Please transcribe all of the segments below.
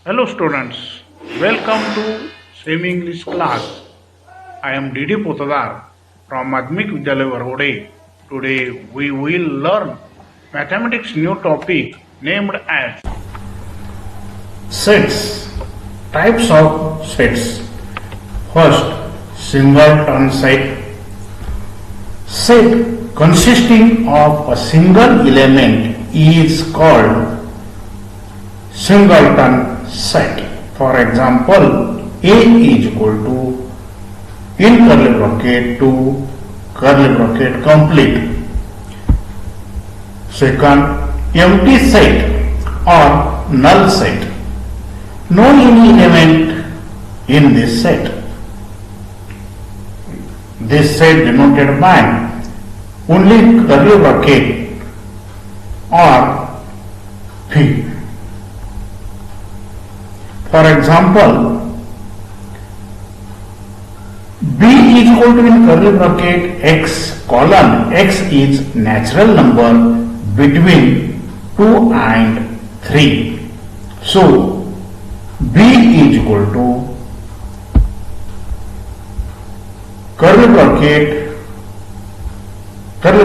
Hello students, welcome to Semi English class. I am Didi Potadar from Madhmik Vidyalaya Varhode. Today we will learn mathematics new topic named as sets. Types of sets. First, singleton set. Set consisting of a single element is called singleton set. For example, A is equal to in curly bracket to curly bracket complete. Second, empty set or null set. No any element in this set. This set denoted by only curly bracket or P. For example, B is equal to in curly bracket x colon x is natural number between 2 and 3. So, B is equal to curly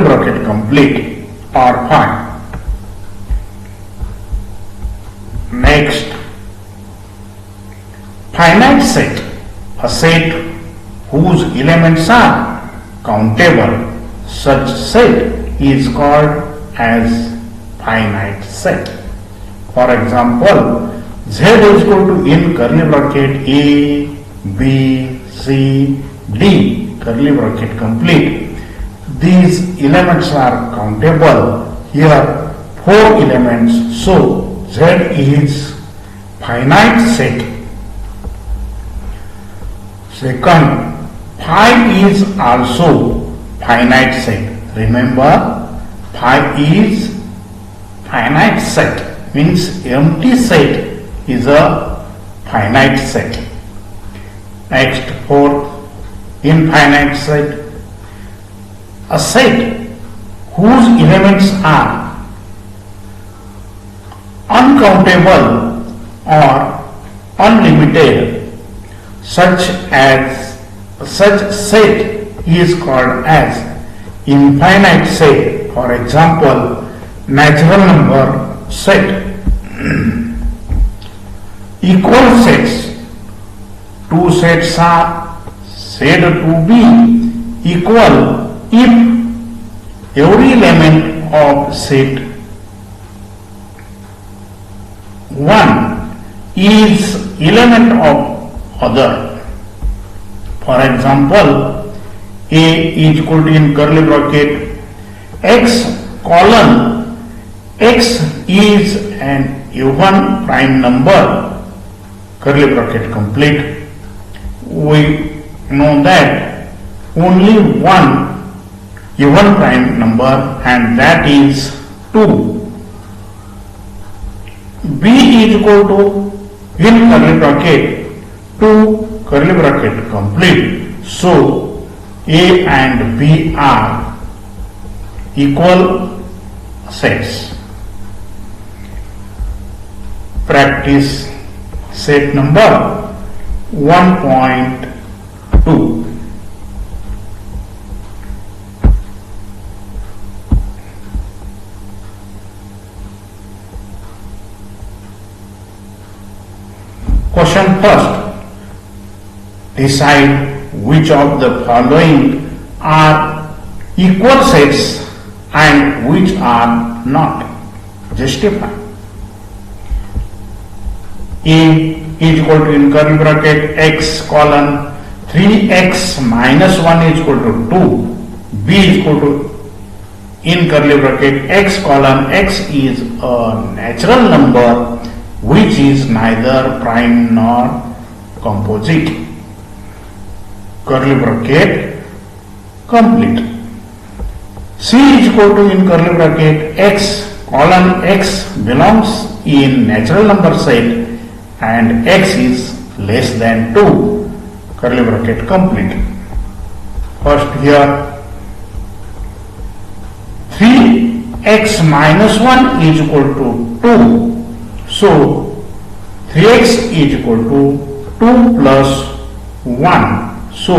bracket complete or fine. Next, finite set, a set whose elements are countable. Such set is called as finite set. For example, Z is equal to in curly bracket A, B, C, D, curly bracket complete. These elements are countable. Here 4 elements, so Z is finite set. Second, phi is also finite set. Remember, phi is finite set, means empty set is a finite set. Next, fourth, infinite set, a set whose elements are uncountable or unlimited. Such set is called as infinite set. For example, natural number set. Equal sets. Two sets are said to be equal if every element of set 1 is element of other. For example, A is equal to in curly bracket x colon x is an even prime number, curly bracket complete. We know that only one even prime number, and that is 2. B is equal to in curly bracket 2 curly bracket complete. So, A and B are equal sets. Practice set number 1.2. Question first. Decide which of the following are equal sets and which are not. Justify. A is equal to in curly bracket x colon 3x minus 1 is equal to 2. B is equal to in curly bracket x colon x is a natural number which is neither prime nor composite. Curly bracket complete. C is equal to in curly bracket x colon x belongs in natural number set and x is less than 2, curly bracket complete. First here 3x minus 1 is equal to 2. So 3x is equal to 2 plus 1. So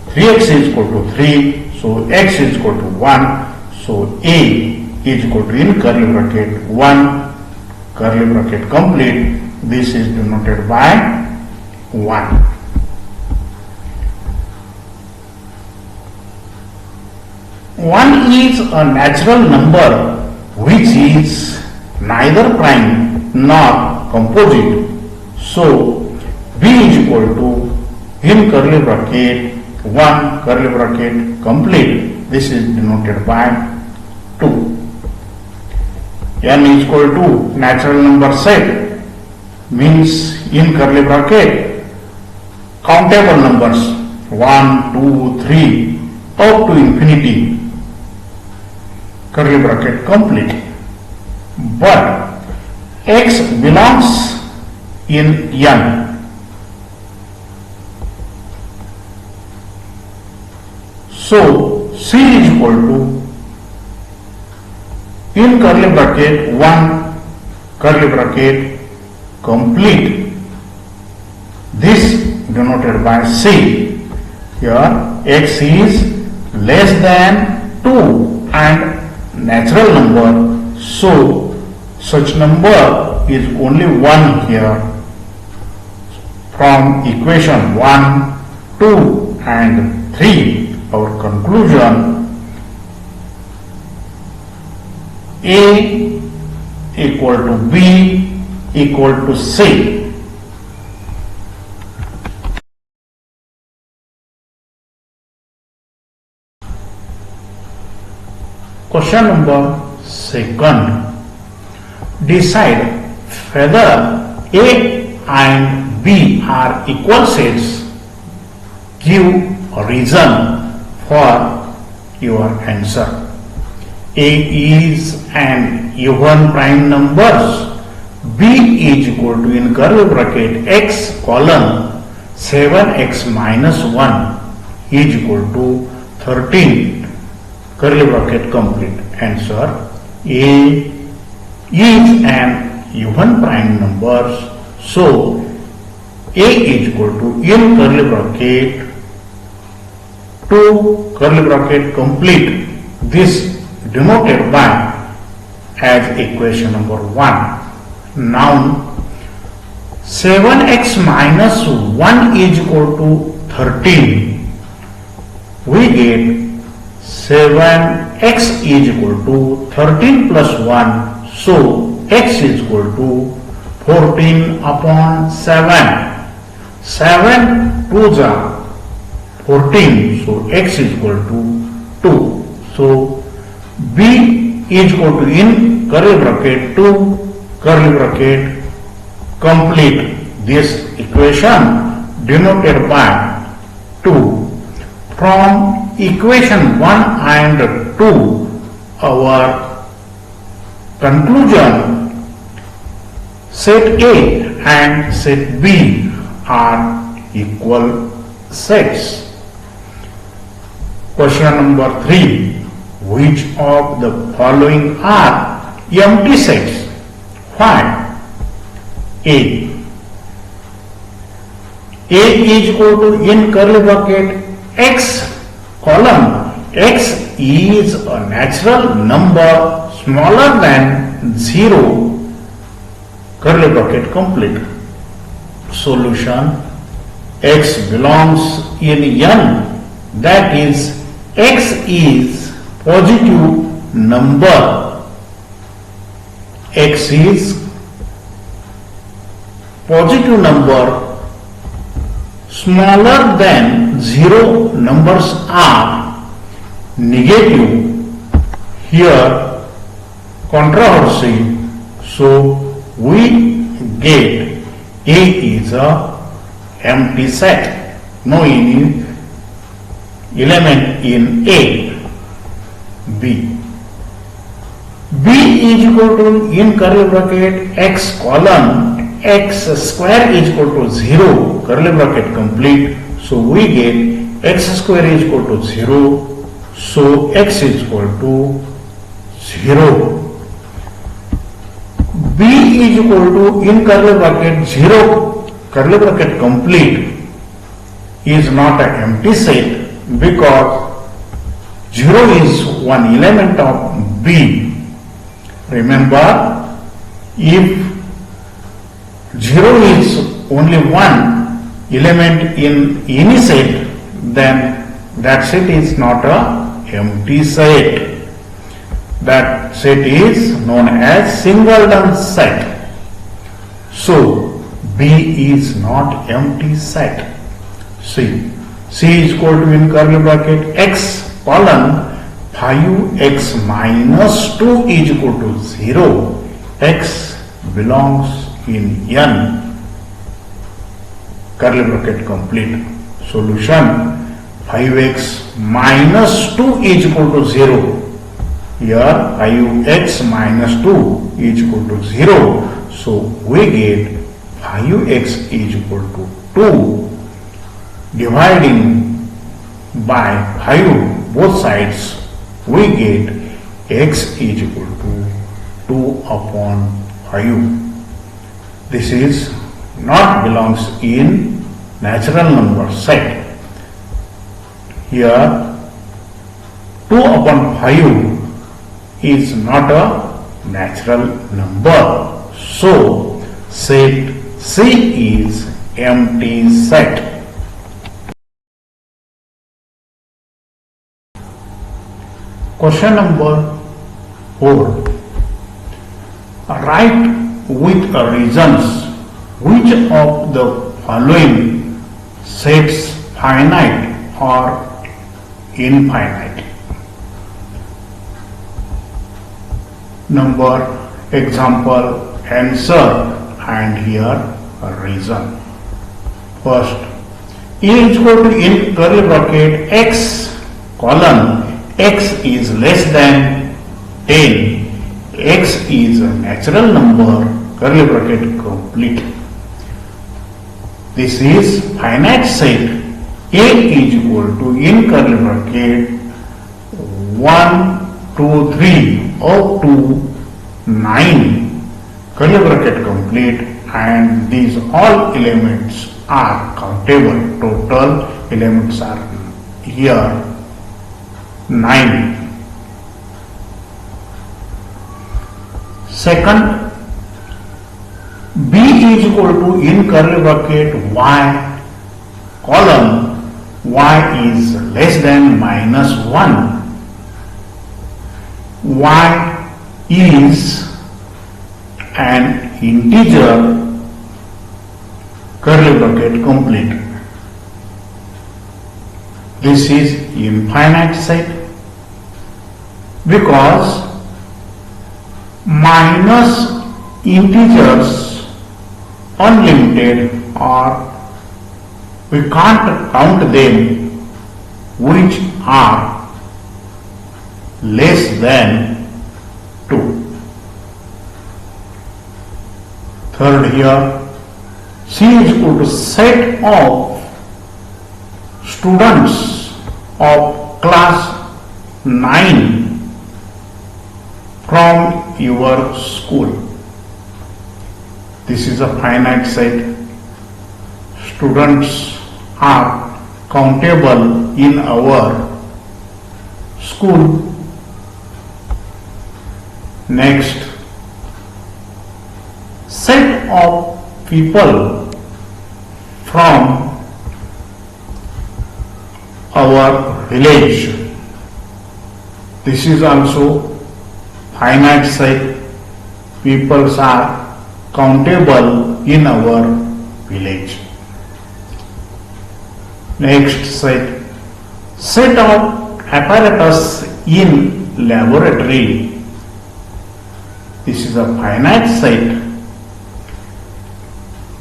3x is equal to 3. So x is equal to 1. So a is equal to, in curly bracket, 1, curly bracket complete. This is denoted by 1. One is a natural number which is neither prime nor composite. So b is equal to, in curly bracket, 1, curly bracket complete. This is denoted by 2. N is equal to natural number set, means in curly bracket countable numbers 1, 2, 3 up to infinity, curly bracket complete. But x belongs in N. So C is equal to, in curly bracket, 1, curly bracket complete. This denoted by C. Here x is less than 2 and natural number. So such number is only 1 here. From equation 1, 2 and 3, our conclusion, A equal to B equal to C. Question number 2. Decide whether A and B are equal sets. Give a reason for your answer. A is an even prime numbers. B is equal to, in curly bracket, x colon 7x minus 1 is equal to 13, curly bracket complete. Answer: A is an even prime numbers. So A is equal to, in curly bracket, 2, curly bracket complete. This denoted by as equation number 1. Now 7x minus 1 is equal to 13. We get 7x is equal to 13 plus 1. So x is equal to 14 upon 7. 7 2s are 14. So x is equal to 2. So B is equal to, in curly bracket, 2, curly bracket complete. This equation denoted by 2. From equation 1 and 2, our conclusion, set A and set B are equal sets. Question number 3. Which of the following are empty sets? Why? A is equal to, in curly bracket, x column. X is a natural number smaller than 0, curly bracket complete. Solution: x belongs in N, that is, x is positive number. X is positive number smaller than 0 numbers are negative. Here controversy. So we get A is a empty set. No any element in A. B is equal to, in curly bracket, x colon, x square is equal to 0, curly bracket complete. So we get x square is equal to 0. So x is equal to 0. B is equal to in curly bracket 0 curly bracket complete is not an empty set because 0 is one element of B. Remember, if 0 is only one element in any set, then that set is not a empty set. That set is known as singleton set. So B is not empty set. C is equal to in curly bracket x colon 5x minus 2 is equal to 0. X belongs in n curly bracket complete. Solution 5x minus 2 is equal to 0. Here 5x minus 2 is equal to 0. So we get 5x is equal to 2. Dividing by 5 both sides, we get x is equal to 2 upon 5. This is not belongs in natural number set. Here 2 upon 5 is not a natural number. So set C is empty set. Question number 4. Write with reasons which of the following sets finite or infinite. Number, example, answer, and here a reason. First, A is equal to in curly bracket x colon x is less than 10. X is a natural number curly bracket complete. This is finite set. A is equal to in curly bracket 1, 2, 3 up to 9 curly bracket complete, and these all elements are countable. Total elements are here 9. Second, B is equal to in curly bracket y column y is less than minus 1. Y is an integer curly bracket complete. This is infinite set because minus integers unlimited, or we can't count them, which are less than 2. Third, here C is equal to set of students of class 9 from your school. This is a finite set. Students are countable in our school. Next, set of people from our village. This is also finite set. Peoples are countable in our village. Next set of apparatus in laboratory. This is a finite set.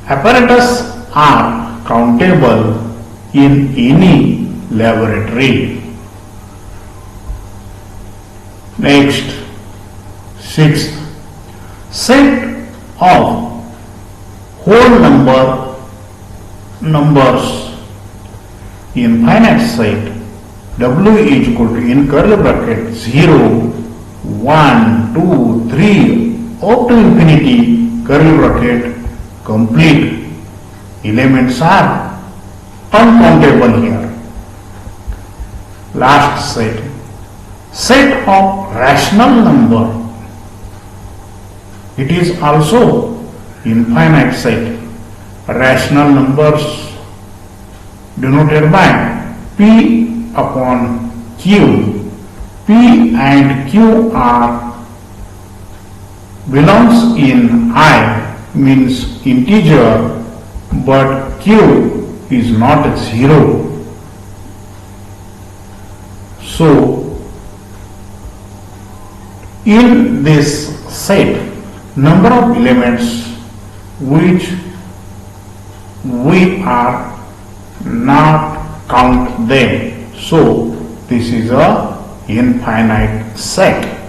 Apparatus are countable in any laboratory. Next, sixth, set of whole numbers in finite set. W is equal to in curly bracket 0, 1, 2, 3 up to infinity, curly bracket, complete. Elements are uncountable here. Last set. Set of rational number. It is also infinite set. Rational numbers denoted by P upon Q. P and Q are belongs in I, means integer, but Q is not 0. So in this set, number of elements which we are not count them. So this is a infinite set.